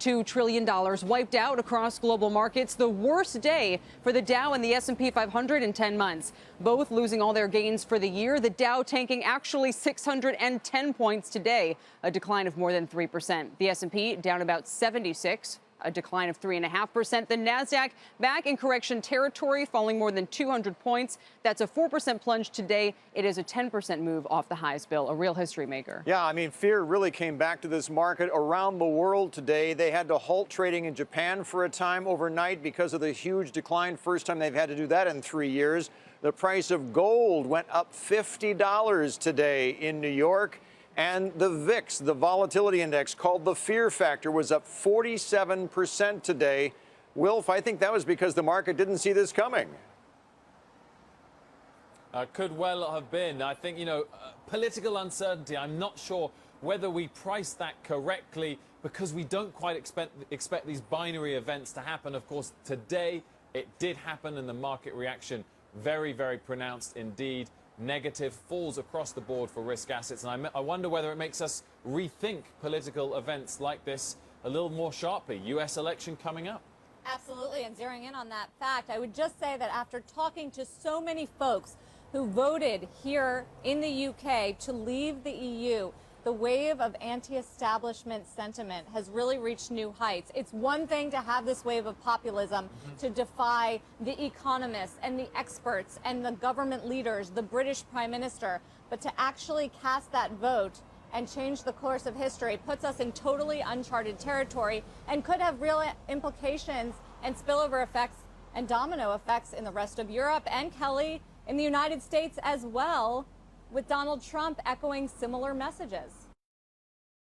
$2 trillion wiped out across global markets. The worst day for the Dow and the S&P 500 in 10 months, both losing all their gains for the year. The Dow tanking actually 610 points today, a decline of more than 3%. The S&P down about 76, a decline of 3.5%. The Nasdaq back in correction territory, falling more than 200 points. That's a 4% plunge today. It is a 10% move off the highs, Bill, a real history maker. Yeah, I mean, fear really came back to this market around the world today. They had to halt trading in Japan for a time overnight because of the huge decline. First time they've had to do that in 3 years. The price of gold went up $50 today in New York. And the VIX, the volatility index called the fear factor, was up 47% today. Wilf, I think that was because the market didn't see this coming. Could well have been. I think, political uncertainty, I'm not sure whether we priced that correctly because we don't quite expect these binary events to happen. Of course, today it did happen and the market reaction very, very pronounced indeed. Negative falls across the board for risk assets. And I wonder whether it makes us rethink political events like this a little more sharply. U.S. election coming up. Absolutely. And zeroing in on that fact, I would just say that after talking to so many folks who voted here in the UK to leave the EU, the wave of anti-establishment sentiment has really reached new heights. It's one thing to have this wave of populism to defy the economists and the experts and the government leaders, the British Prime Minister, but to actually cast that vote and change the course of history puts us in totally uncharted territory and could have real implications and spillover effects and domino effects in the rest of Europe and, Kelly, in the United States as well, with Donald Trump echoing similar messages.